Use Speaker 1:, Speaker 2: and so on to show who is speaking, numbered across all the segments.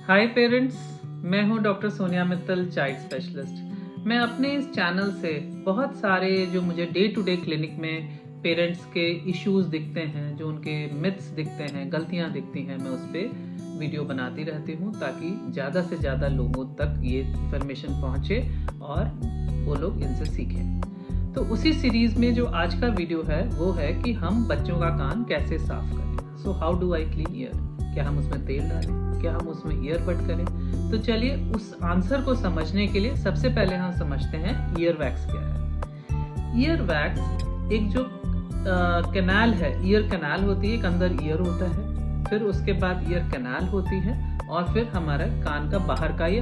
Speaker 1: हाय parents, मैं हूं doctor Sonia Mittal, child specialist. मैं अपने इस चैनल से बहुत सारे जो मुझे डे टू डे क्लिनिक में पेरेंट्स के इश्यूज दिखते हैं, जो उनके मिथ्स दिखते हैं, गलतियां दिखती हैं, मैं उस पर वीडियो बनाती रहती हूं ताकि ज़्यादा से ज़्यादा लोगों तक ये इन्फॉर्मेशन पहुंचे और वो लोग इनसे सीखें। तो उसी सीरीज़ में जो आज का वीडियो है वो है कि हम बच्चों का कान कैसे साफ करें। So how do I clean year? क्या हम उसमें तेल डालें? क्या हम उसमें ईयरबड करें? तो चलिए उस आंसर को समझने के लिए सबसे पहले हम समझते हैं ईयर वैक्स क्या है। ईयर वैक्स एक जो कैनाल है, ईयर कैनाल होती है, एक अंदर ईयर होता है, फिर उसके बाद ईयर कैनाल होती है और फिर हमारा कान का बाहर का ये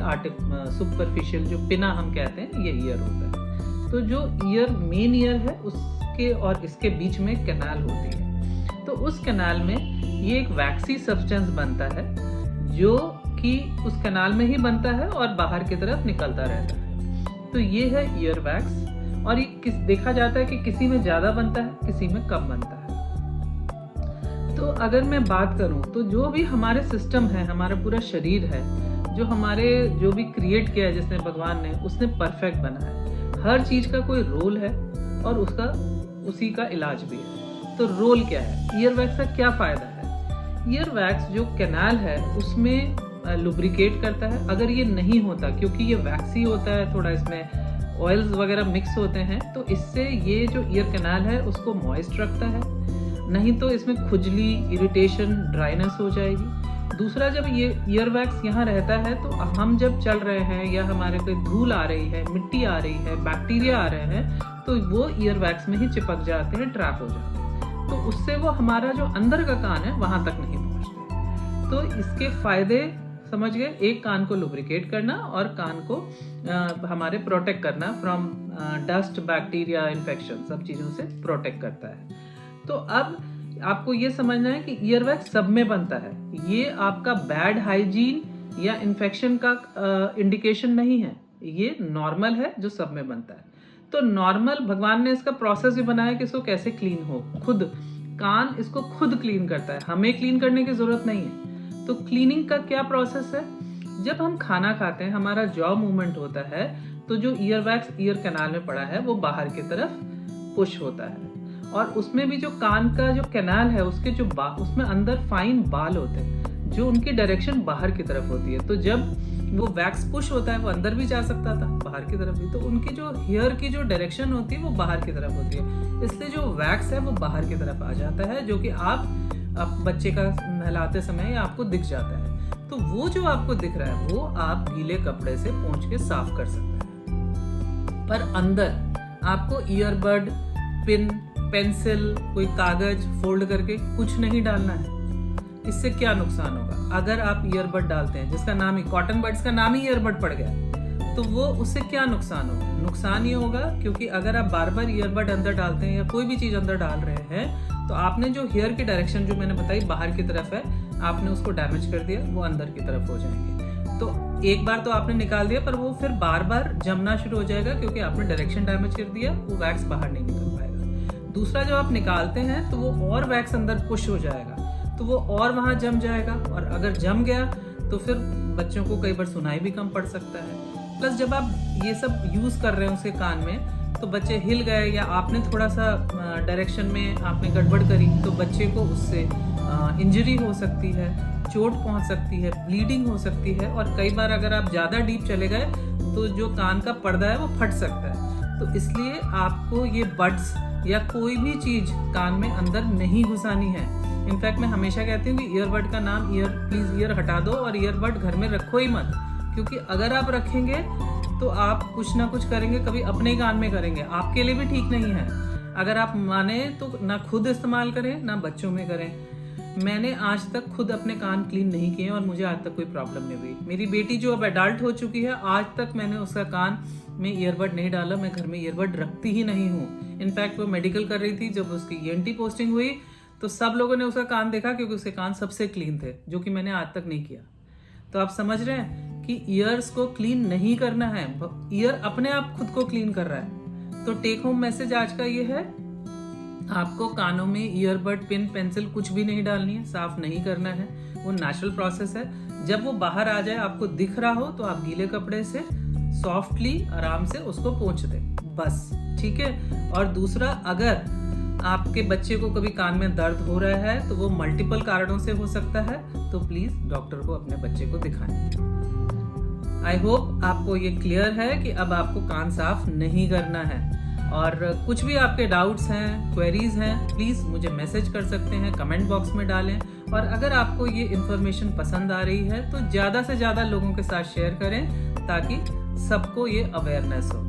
Speaker 1: सुपरफिशियल जो पिना हम कहते हैं, ये ईयर होता है। तो जो ईयर मेन ईयर है उसके और इसके बीच में कैनाल होती है। तो उस कैनाल में ये एक वैक्सी सब्सटेंस बनता है जो कि उस कैनाल में ही बनता है और बाहर की तरफ निकलता रहता है। तो ये है ईयर वैक्स और ये देखा जाता है कि किसी में ज़्यादा बनता है, किसी में कम बनता है। तो अगर मैं बात करूं तो जो भी हमारे सिस्टम है, हमारा पूरा शरीर है, जो भी क्रिएट किया है जिसने भगवान ने, उसने परफेक्ट बना है। हर चीज़ का कोई रोल है और उसका उसी का इलाज भी है। तो रोल क्या है? ईयर वैक्स का क्या फ़ायदा है? ईयर वैक्स जो कैनाल है उसमें लुब्रिकेट करता है। अगर ये नहीं होता, क्योंकि ये वैक्सी होता है, थोड़ा इसमें ऑयल्स वगैरह मिक्स होते हैं, तो इससे ये जो ईयर कैनाल है उसको मॉइस्ट रखता है। नहीं तो इसमें खुजली, इरिटेशन, ड्राइनेस हो जाएगी। दूसरा, जब ये ईयर वैक्स यहाँ रहता है तो हम जब चल रहे हैं या हमारे कोई धूल आ रही है, मिट्टी आ रही है, बैक्टीरिया आ रहे हैं, तो वो ईयर वैक्स में ही चिपक जाते हैं, ट्रैप हो जाते हैं। तो उससे वो हमारा जो अंदर का कान है वहां तक नहीं पहुंचते। तो इसके फायदे समझ गए। एक, कान को लुब्रिकेट करना और कान को हमारे प्रोटेक्ट करना फ्रॉम डस्ट, बैक्टीरिया, इन्फेक्शन, सब चीज़ों से प्रोटेक्ट करता है। तो अब आपको ये समझना है कि ईयर वैक्स सब में बनता है। ये आपका बैड हाइजीन या इन्फेक्शन का इंडिकेशन नहीं है, ये नॉर्मल है जो सब में बनता है। तो नॉर्मल, भगवान ने इसका प्रोसेस भी बनाया कि इसको कैसे क्लीन हो। खुद कान इसको खुद क्लीन करता है, हमें क्लीन करने की जरूरत नहीं है। तो क्लीनिंग का क्या प्रोसेस है? जब हम खाना खाते हैं, हमारा जॉ मूवमेंट होता है, तो जो ईयर वैक्स ईयर कैनाल में पड़ा है वो बाहर की तरफ पुश होता है। और उसमें भी जो कान का जो कैनाल है उसके जो उसमें अंदर फाइन बाल होते हैं जो उनकी डायरेक्शन बाहर की तरफ होती है। तो जब वो वैक्स पुश होता है, वो अंदर भी जा सकता था, बाहर की तरफ भी, तो उनकी जो हेयर की जो डायरेक्शन होती है वो बाहर की तरफ होती है। इसलिए जो वैक्स है वो बाहर की तरफ आ जाता है, जो कि आप बच्चे का नहलाते समय आपको दिख जाता है। तो वो जो आपको दिख रहा है वो आप गीले कपड़े से पोंछ के साफ कर सकते हैं। पर अंदर आपको ईयरबड, पिन, पेंसिल, कोई कागज फोल्ड करके कुछ नहीं डालना है। इससे क्या नुकसान होगा? अगर आप ईयरबड डालते हैं, जिसका नाम ही कॉटन बड्स का नाम ही ईयरबड पड़ गया, तो वो उससे क्या नुकसान होगा? नुकसान ये होगा क्योंकि अगर आप बार बार ईयरबड अंदर डालते हैं या कोई भी चीज अंदर डाल रहे हैं, तो आपने जो हेयर की डायरेक्शन जो मैंने बताई बाहर की तरफ है, आपने उसको डैमेज कर दिया, वो अंदर की तरफ हो जाएंगे। तो एक बार तो आपने निकाल दिया, पर वो फिर बार बार जमना शुरू हो जाएगा क्योंकि आपने डायरेक्शन डैमेज कर दिया, वो वैक्स बाहर नहीं निकल पाएगा। दूसरा, जब आप निकालते हैं तो वो और वैक्स अंदर पुश हो जाएगा, तो वो और वहां जम जाएगा, और अगर जम गया तो फिर बच्चों को कई बार सुनाई भी कम पड़ सकता है। प्लस जब आप ये सब यूज कर रहे हैं उसके कान में, तो बच्चे हिल गए या आपने थोड़ा सा डायरेक्शन में आपने गड़बड़ करी, तो बच्चे को उससे इंजरी हो सकती है, चोट पहुंच सकती है, ब्लीडिंग हो सकती है, और कई बार अगर आप ज़्यादा डीप चले गए तो जो कान का पर्दा है वो फट सकता है। तो इसलिए आपको ये बड्स या कोई भी चीज़ कान में अंदर नहीं घुसानी है। इनफैक्ट मैं हमेशा कहती हूँ कि ईयरबड का नाम प्लीज़ ईयर हटा दो और ईयरबड घर में रखो ही मत, क्योंकि अगर आप रखेंगे तो आप कुछ ना कुछ करेंगे, कभी अपने कान में करेंगे, आपके लिए भी ठीक नहीं है। अगर आप माने तो ना खुद इस्तेमाल करें ना बच्चों में करें। मैंने आज तक खुद अपने कान क्लीन नहीं किए और मुझे आज तक कोई प्रॉब्लम नहीं हुई। मेरी बेटी जो अब एडल्ट हो चुकी है, आज तक मैंने उसका कान में ईयरबड नहीं डाला। मैं घर में ईयरबड रखती ही नहीं हूँ। इनफैक्ट वो मेडिकल कर रही थी, जब उसकी ENT पोस्टिंग हुई तो सब लोगों ने उसका कान देखा क्योंकि उसके कान सबसे क्लीन थे, जो कि मैंने आज तक नहीं किया। तो आप समझ रहे हैं कि ईयर्स को क्लीन नहीं करना है, ईयर अपने आप खुद को क्लीन कर रहा है। तो टेक होम मैसेज आज का ये है, आपको कानों में ईयरबड, पिन, पेंसिल कुछ भी नहीं डालनी है, साफ नहीं करना है। वो नेचुरल प्रोसेस है। जब वो बाहर आ जाए, आपको दिख रहा हो, तो आप गीले कपड़े से सॉफ्टली आराम से उसको पोंछ दें, बस। ठीक है। और दूसरा, अगर आपके बच्चे को कभी कान में दर्द हो रहा है तो वो मल्टीपल कारणों से हो सकता है, तो प्लीज डॉक्टर को अपने बच्चे को दिखाएं। आई होप आपको ये क्लियर है कि अब आपको कान साफ नहीं करना है। और कुछ भी आपके डाउट्स हैं, क्वेरीज हैं, प्लीज मुझे मैसेज कर सकते हैं, कमेंट बॉक्स में डालें। और अगर आपको ये इन्फॉर्मेशन पसंद आ रही है तो ज्यादा से ज्यादा लोगों के साथ शेयर करें, ताकि सबको ये अवेयरनेस हो।